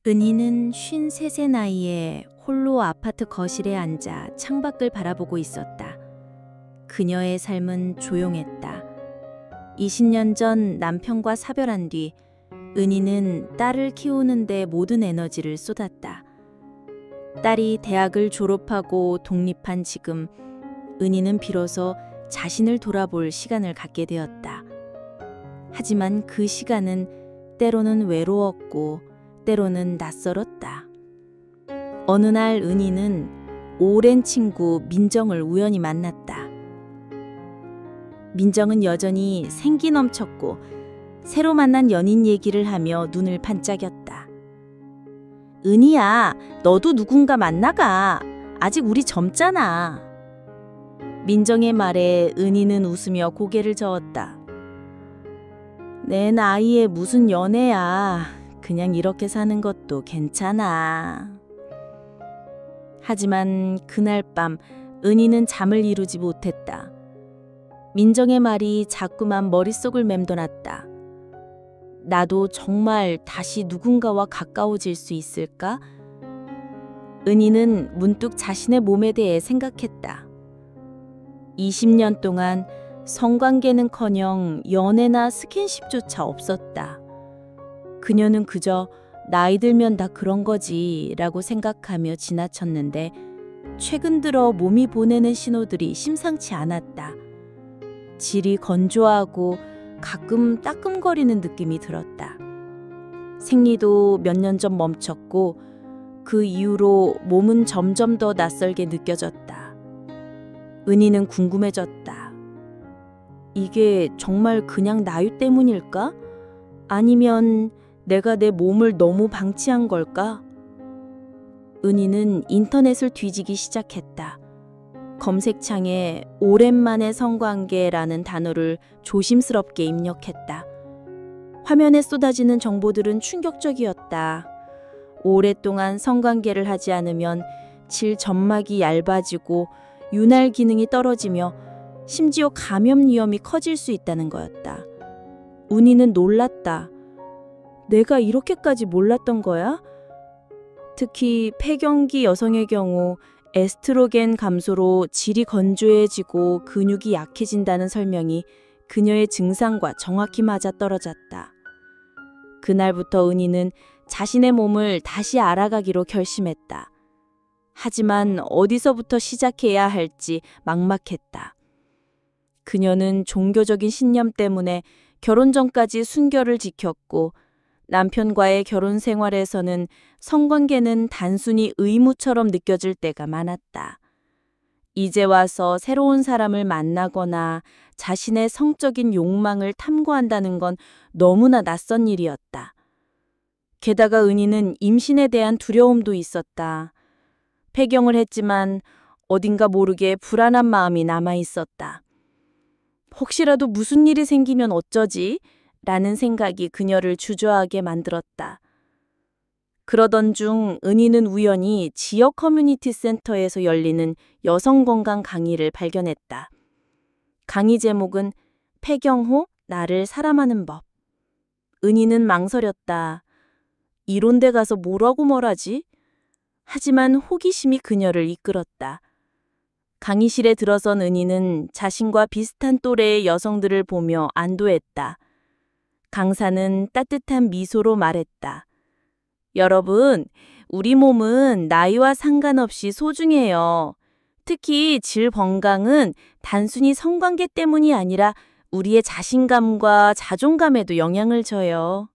은희는 53세 나이에 홀로 아파트 거실에 앉아 창밖을 바라보고 있었다. 그녀의 삶은 조용했다. 20년 전 남편과 사별한 뒤 은희는 딸을 키우는데 모든 에너지를 쏟았다. 딸이 대학을 졸업하고 독립한 지금 은희는 비로소 자신을 돌아볼 시간을 갖게 되었다. 하지만 그 시간은 때로는 외로웠고 때로는 낯설었다. 어느 날 은희는 오랜 친구 민정을 우연히 만났다. 민정은 여전히 생기 넘쳤고 새로 만난 연인 얘기를 하며 눈을 반짝였다. 은희야, 너도 누군가 만나가. 아직 우리 젊잖아. 민정의 말에 은희는 웃으며 고개를 저었다. 내 나이에 무슨 연애야. 그냥 이렇게 사는 것도 괜찮아. 하지만 그날 밤 은희는 잠을 이루지 못했다. 민정의 말이 자꾸만 머릿속을 맴돌았다. 나도 정말 다시 누군가와 가까워질 수 있을까? 은희는 문득 자신의 몸에 대해 생각했다. 20년 동안 성관계는커녕 연애나 스킨십조차 없었다. 그녀는 그저 나이 들면 다 그런 거지 라고 생각하며 지나쳤는데 최근 들어 몸이 보내는 신호들이 심상치 않았다. 질이 건조하고 가끔 따끔거리는 느낌이 들었다. 생리도 몇 년 전 멈췄고 그 이후로 몸은 점점 더 낯설게 느껴졌다. 은희는 궁금해졌다. 이게 정말 그냥 나이 때문일까? 아니면 내가 내 몸을 너무 방치한 걸까? 은희는 인터넷을 뒤지기 시작했다. 검색창에 오랜만에 성관계라는 단어를 조심스럽게 입력했다. 화면에 쏟아지는 정보들은 충격적이었다. 오랫동안 성관계를 하지 않으면 질 점막이 얇아지고 윤활 기능이 떨어지며 심지어 감염 위험이 커질 수 있다는 거였다. 은희는 놀랐다. 내가 이렇게까지 몰랐던 거야? 특히 폐경기 여성의 경우 에스트로겐 감소로 질이 건조해지고 근육이 약해진다는 설명이 그녀의 증상과 정확히 맞아떨어졌다. 그날부터 은희는 자신의 몸을 다시 알아가기로 결심했다. 하지만 어디서부터 시작해야 할지 막막했다. 그녀는 종교적인 신념 때문에 결혼 전까지 순결을 지켰고 남편과의 결혼 생활에서는 성관계는 단순히 의무처럼 느껴질 때가 많았다. 이제 와서 새로운 사람을 만나거나 자신의 성적인 욕망을 탐구한다는 건 너무나 낯선 일이었다. 게다가 은희는 임신에 대한 두려움도 있었다. 폐경을 했지만 어딘가 모르게 불안한 마음이 남아 있었다. 혹시라도 무슨 일이 생기면 어쩌지? 라는 생각이 그녀를 주저하게 만들었다. 그러던 중 은희는 우연히 지역 커뮤니티 센터에서 열리는 여성 건강 강의를 발견했다. 강의 제목은 폐경 후 나를 사랑하는 법. 은희는 망설였다. 이런 데 가서 뭐라고 말하지? 하지만 호기심이 그녀를 이끌었다. 강의실에 들어선 은희는 자신과 비슷한 또래의 여성들을 보며 안도했다. 강사는 따뜻한 미소로 말했다. 여러분, 우리 몸은 나이와 상관없이 소중해요. 특히 질 건강은 단순히 성관계 때문이 아니라 우리의 자신감과 자존감에도 영향을 줘요.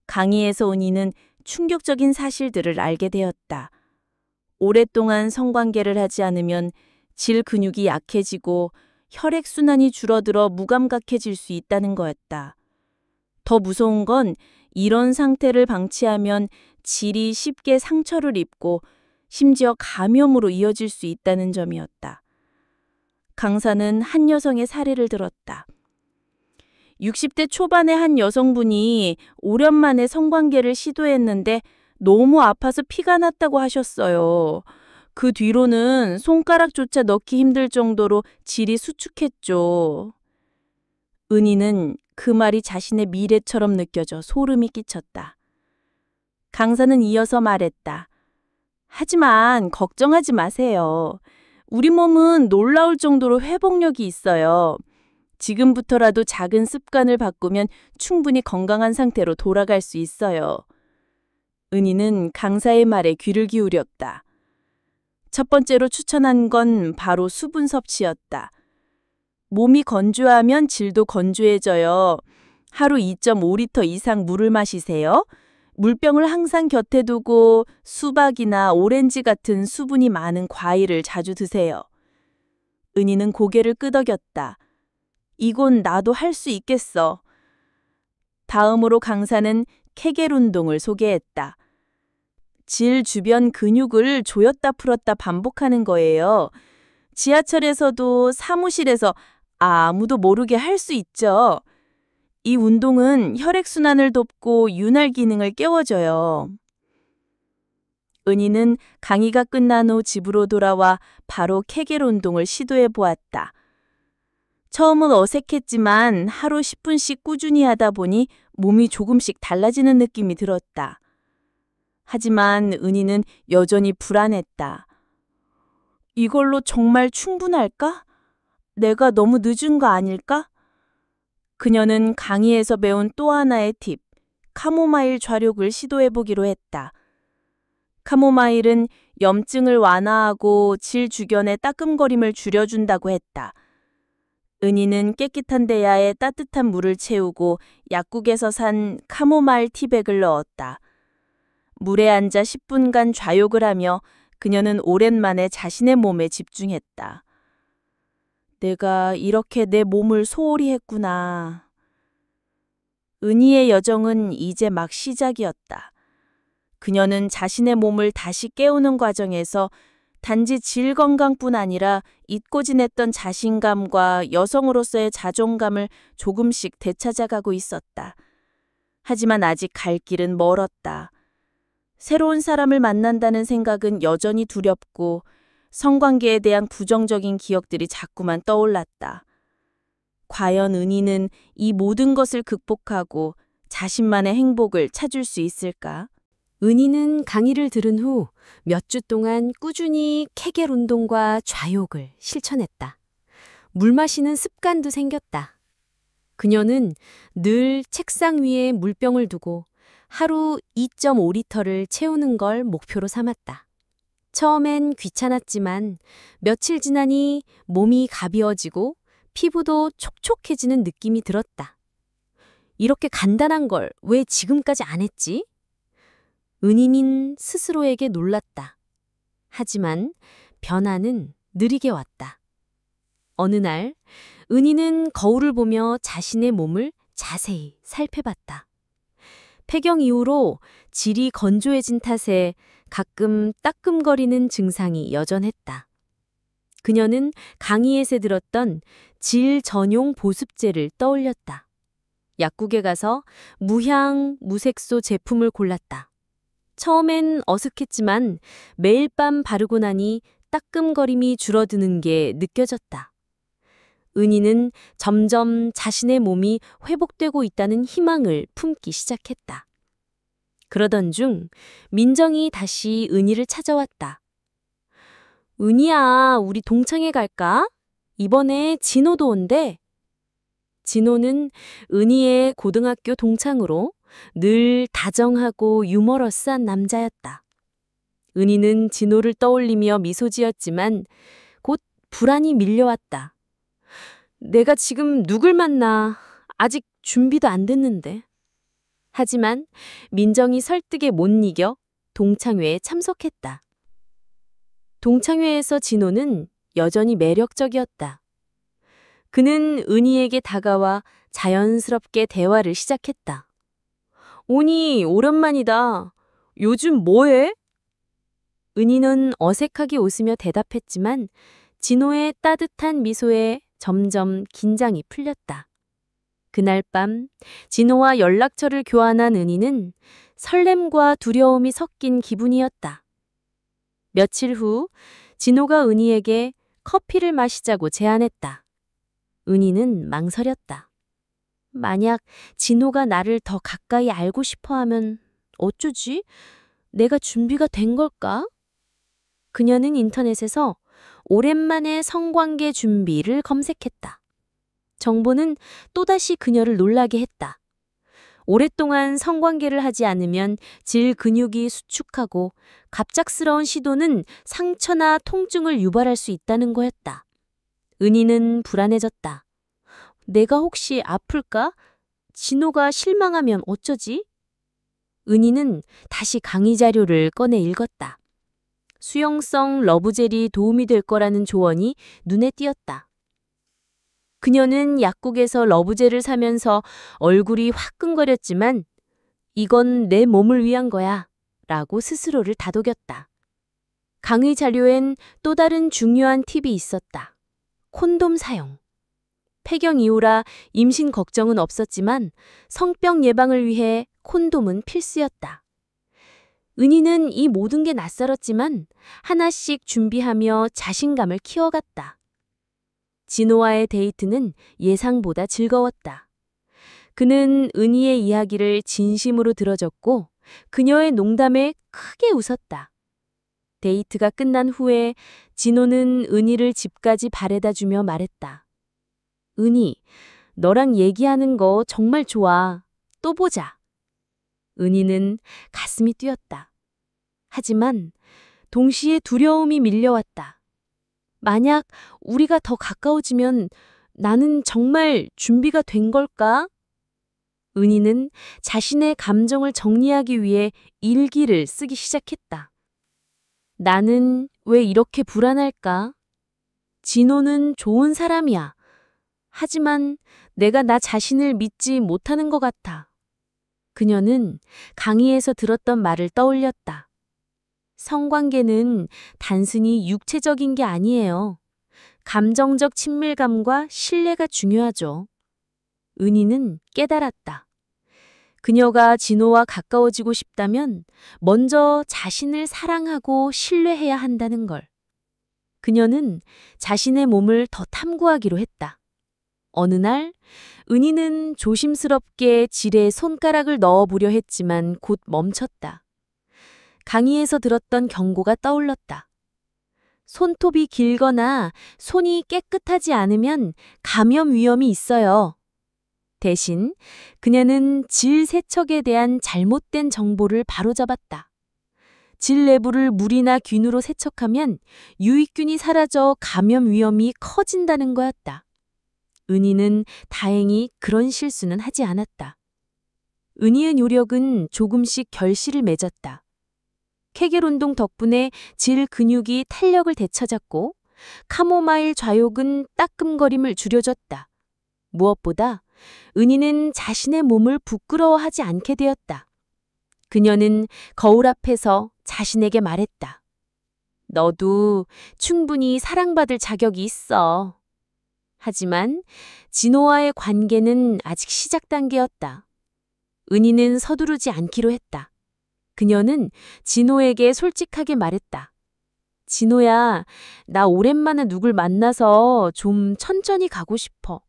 강의에서 은희는 충격적인 사실들을 알게 되었다. 오랫동안 성관계를 하지 않으면 질 근육이 약해지고 혈액순환이 줄어들어 무감각해질 수 있다는 거였다. 더 무서운 건 이런 상태를 방치하면 질이 쉽게 상처를 입고 심지어 감염으로 이어질 수 있다는 점이었다. 강사는 한 여성의 사례를 들었다. 60대 초반의 한 여성분이 오랜만에 성관계를 시도했는데 너무 아파서 피가 났다고 하셨어요. 그 뒤로는 손가락조차 넣기 힘들 정도로 질이 수축했죠. 은희는 그 말이 자신의 미래처럼 느껴져 소름이 끼쳤다. 강사는 이어서 말했다. 하지만 걱정하지 마세요. 우리 몸은 놀라울 정도로 회복력이 있어요. 지금부터라도 작은 습관을 바꾸면 충분히 건강한 상태로 돌아갈 수 있어요. 은희는 강사의 말에 귀를 기울였다. 첫 번째로 추천한 건 바로 수분 섭취였다. 몸이 건조하면 질도 건조해져요. 하루 2.5리터 이상 물을 마시세요. 물병을 항상 곁에 두고 수박이나 오렌지 같은 수분이 많은 과일을 자주 드세요. 은희는 고개를 끄덕였다. 이건 나도 할 수 있겠어. 다음으로 강사는 케겔 운동을 소개했다. 질 주변 근육을 조였다 풀었다 반복하는 거예요. 지하철에서도 사무실에서 아무도 모르게 할 수 있죠. 이 운동은 혈액순환을 돕고 윤활 기능을 깨워줘요. 은희는 강의가 끝난 후 집으로 돌아와 바로 케겔 운동을 시도해 보았다. 처음은 어색했지만 하루 10분씩 꾸준히 하다 보니 몸이 조금씩 달라지는 느낌이 들었다. 하지만 은희는 여전히 불안했다. 이걸로 정말 충분할까? 내가 너무 늦은 거 아닐까? 그녀는 강의에서 배운 또 하나의 팁, 카모마일 좌욕을 시도해보기로 했다. 카모마일은 염증을 완화하고 질 주변의 따끔거림을 줄여준다고 했다. 은희는 깨끗한 대야에 따뜻한 물을 채우고 약국에서 산 카모마일 티백을 넣었다. 물에 앉아 10분간 좌욕을 하며 그녀는 오랜만에 자신의 몸에 집중했다. 내가 이렇게 내 몸을 소홀히 했구나. 은희의 여정은 이제 막 시작이었다. 그녀는 자신의 몸을 다시 깨우는 과정에서 단지 질 건강뿐 아니라 잊고 지냈던 자신감과 여성으로서의 자존감을 조금씩 되찾아가고 있었다. 하지만 아직 갈 길은 멀었다. 새로운 사람을 만난다는 생각은 여전히 두렵고 성관계에 대한 부정적인 기억들이 자꾸만 떠올랐다. 과연 은희는 이 모든 것을 극복하고 자신만의 행복을 찾을 수 있을까? 은희는 강의를 들은 후 몇 주 동안 꾸준히 케겔 운동과 좌욕을 실천했다. 물 마시는 습관도 생겼다. 그녀는 늘 책상 위에 물병을 두고 하루 2.5리터를 채우는 걸 목표로 삼았다. 처음엔 귀찮았지만 며칠 지나니 몸이 가벼워지고 피부도 촉촉해지는 느낌이 들었다. 이렇게 간단한 걸 왜 지금까지 안 했지? 은희는 스스로에게 놀랐다. 하지만 변화는 느리게 왔다. 어느 날 은희는 거울을 보며 자신의 몸을 자세히 살펴봤다. 폐경 이후로 질이 건조해진 탓에 가끔 따끔거리는 증상이 여전했다. 그녀는 강의에서 들었던 질 전용 보습제를 떠올렸다. 약국에 가서 무향, 무색소 제품을 골랐다. 처음엔 어색했지만 매일 밤 바르고 나니 따끔거림이 줄어드는 게 느껴졌다. 은희는 점점 자신의 몸이 회복되고 있다는 희망을 품기 시작했다. 그러던 중 민정이 다시 은희를 찾아왔다. 은희야, 우리 동창회 갈까? 이번에 진호도 온대. 진호는 은희의 고등학교 동창으로 늘 다정하고 유머러스한 남자였다. 은희는 진호를 떠올리며 미소 지었지만 곧 불안이 밀려왔다. 내가 지금 누굴 만나? 아직 준비도 안 됐는데. 하지만 민정이 설득에 못 이겨 동창회에 참석했다. 동창회에서 진호는 여전히 매력적이었다. 그는 은희에게 다가와 자연스럽게 대화를 시작했다. 오니, 오랜만이다. 요즘 뭐해? 은희는 어색하게 웃으며 대답했지만 진호의 따뜻한 미소에 점점 긴장이 풀렸다. 그날 밤 진호와 연락처를 교환한 은희는 설렘과 두려움이 섞인 기분이었다. 며칠 후 진호가 은희에게 커피를 마시자고 제안했다. 은희는 망설였다. 만약 진호가 나를 더 가까이 알고 싶어 하면 어쩌지? 내가 준비가 된 걸까? 그녀는 인터넷에서 오랜만에 성관계 준비를 검색했다. 정보는 또다시 그녀를 놀라게 했다. 오랫동안 성관계를 하지 않으면 질 근육이 수축하고 갑작스러운 시도는 상처나 통증을 유발할 수 있다는 거였다. 은희는 불안해졌다. 내가 혹시 아플까? 진호가 실망하면 어쩌지? 은희는 다시 강의 자료를 꺼내 읽었다. 수용성 러브젤이 도움이 될 거라는 조언이 눈에 띄었다. 그녀는 약국에서 러브젤을 사면서 얼굴이 화끈거렸지만 이건 내 몸을 위한 거야 라고 스스로를 다독였다. 강의 자료엔 또 다른 중요한 팁이 있었다. 콘돔 사용. 폐경 이후라 임신 걱정은 없었지만 성병 예방을 위해 콘돔은 필수였다. 은희는 이 모든 게 낯설었지만 하나씩 준비하며 자신감을 키워갔다. 진호와의 데이트는 예상보다 즐거웠다. 그는 은희의 이야기를 진심으로 들어줬고 그녀의 농담에 크게 웃었다. 데이트가 끝난 후에 진호는 은희를 집까지 바래다 주며 말했다. 은희, 너랑 얘기하는 거 정말 좋아. 또 보자. 은희는 가슴이 뛰었다. 하지만 동시에 두려움이 밀려왔다. 만약 우리가 더 가까워지면 나는 정말 준비가 된 걸까? 은희는 자신의 감정을 정리하기 위해 일기를 쓰기 시작했다. 나는 왜 이렇게 불안할까? 진호는 좋은 사람이야. 하지만 내가 나 자신을 믿지 못하는 것 같아. 그녀는 강의에서 들었던 말을 떠올렸다. 성관계는 단순히 육체적인 게 아니에요. 감정적 친밀감과 신뢰가 중요하죠. 은희는 깨달았다. 그녀가 진호와 가까워지고 싶다면 먼저 자신을 사랑하고 신뢰해야 한다는 걸. 그녀는 자신의 몸을 더 탐구하기로 했다. 어느 날 은희는 조심스럽게 질에 손가락을 넣어보려 했지만 곧 멈췄다. 강의에서 들었던 경고가 떠올랐다. 손톱이 길거나 손이 깨끗하지 않으면 감염 위험이 있어요. 대신 그녀는 질 세척에 대한 잘못된 정보를 바로잡았다. 질 내부를 물이나 균으로 세척하면 유익균이 사라져 감염 위험이 커진다는 거였다. 은희는 다행히 그런 실수는 하지 않았다. 은희의 노력은 조금씩 결실을 맺었다. 케겔 운동 덕분에 질 근육이 탄력을 되찾았고 카모마일 좌욕은 따끔거림을 줄여줬다. 무엇보다 은희는 자신의 몸을 부끄러워하지 않게 되었다. 그녀는 거울 앞에서 자신에게 말했다. 너도 충분히 사랑받을 자격이 있어. 하지만 진호와의 관계는 아직 시작 단계였다. 은희는 서두르지 않기로 했다. 그녀는 진호에게 솔직하게 말했다. 진호야, 나 오랜만에 누굴 만나서 좀 천천히 가고 싶어.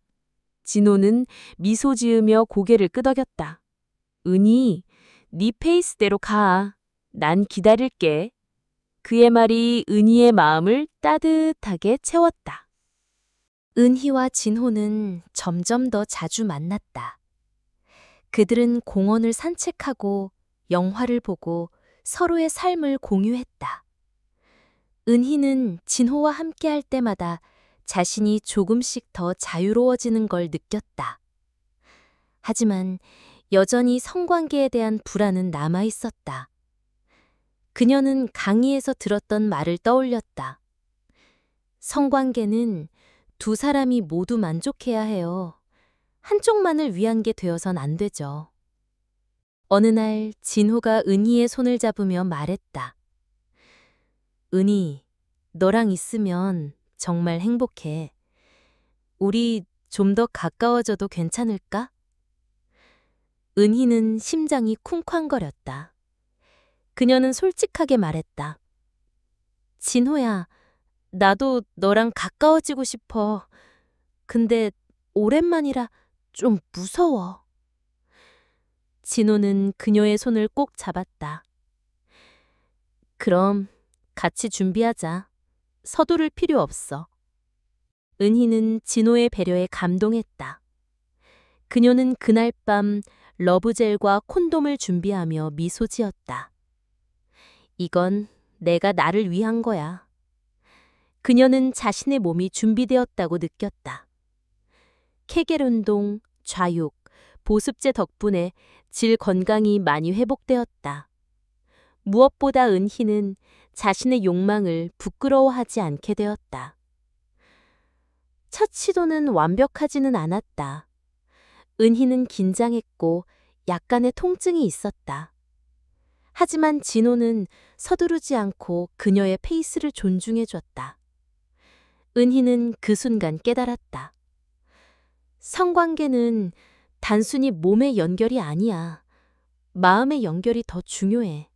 진호는 미소 지으며 고개를 끄덕였다. 은희, 네 페이스대로 가. 난 기다릴게. 그의 말이 은희의 마음을 따뜻하게 채웠다. 은희와 진호는 점점 더 자주 만났다. 그들은 공원을 산책하고 영화를 보고 서로의 삶을 공유했다. 은희는 진호와 함께할 때마다 자신이 조금씩 더 자유로워지는 걸 느꼈다. 하지만 여전히 성관계에 대한 불안은 남아 있었다. 그녀는 강의에서 들었던 말을 떠올렸다. 성관계는 두 사람이 모두 만족해야 해요. 한쪽만을 위한 게 되어선 안 되죠. 어느 날 진호가 은희의 손을 잡으며 말했다. 은희, 너랑 있으면 정말 행복해. 우리 좀 더 가까워져도 괜찮을까? 은희는 심장이 쿵쾅거렸다. 그녀는 솔직하게 말했다. 진호야, 나도 너랑 가까워지고 싶어. 근데 오랜만이라 좀 무서워. 진호는 그녀의 손을 꼭 잡았다. 그럼 같이 준비하자. 서두를 필요 없어. 은희는 진호의 배려에 감동했다. 그녀는 그날 밤 러브젤과 콘돔을 준비하며 미소 지었다. 이건 내가 나를 위한 거야. 그녀는 자신의 몸이 준비되었다고 느꼈다. 케겔 운동, 좌욕, 보습제 덕분에 질 건강이 많이 회복되었다. 무엇보다 은희는 자신의 욕망을 부끄러워하지 않게 되었다. 첫 시도는 완벽하지는 않았다. 은희는 긴장했고 약간의 통증이 있었다. 하지만 진호는 서두르지 않고 그녀의 페이스를 존중해줬다. 은희는 그 순간 깨달았다. 성관계는 단순히 몸의 연결이 아니야. 마음의 연결이 더 중요해.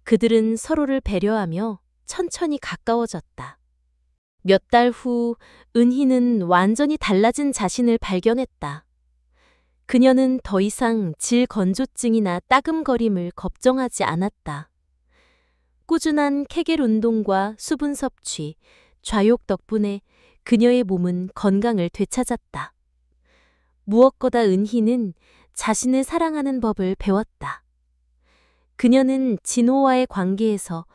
그들은 서로를 배려하며 천천히 가까워졌다. 몇 달 후 은희는 완전히 달라진 자신을 발견했다. 그녀는 더 이상 질 건조증이나 따금거림을 걱정하지 않았다. 꾸준한 케겔 운동과 수분 섭취, 좌욕 덕분에 그녀의 몸은 건강을 되찾았다. 무엇보다 은희는 자신을 사랑하는 법을 배웠다. 그녀는 진호와의 관계에서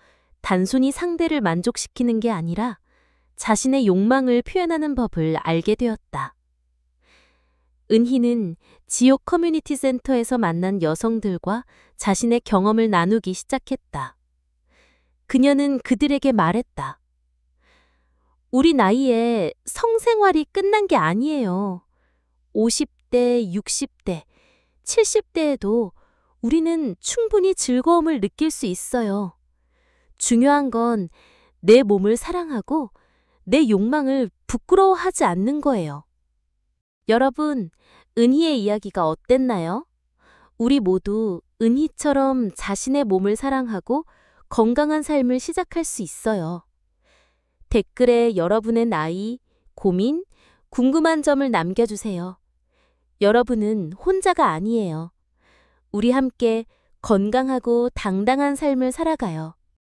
단순히 상대를 만족시키는 게 아니라 자신의 욕망을 표현하는 법을 알게 되었다. 은희는 지옥 커뮤니티 센터에서 만난 여성들과 자신의 경험을 나누기 시작했다. 그녀는 그들에게 말했다. 우리 나이에 성생활이 끝난 게 아니에요. 50대, 60대, 70대에도 우리는 충분히 즐거움을 느낄 수 있어요. 중요한 건 내 몸을 사랑하고 내 욕망을 부끄러워하지 않는 거예요. 여러분, 은희의 이야기가 어땠나요? 우리 모두 은희처럼 자신의 몸을 사랑하고 건강한 삶을 시작할 수 있어요. 댓글에 여러분의 나이, 고민, 궁금한 점을 남겨주세요. 여러분은 혼자가 아니에요. 우리 함께 건강하고 당당한 삶을 살아가요.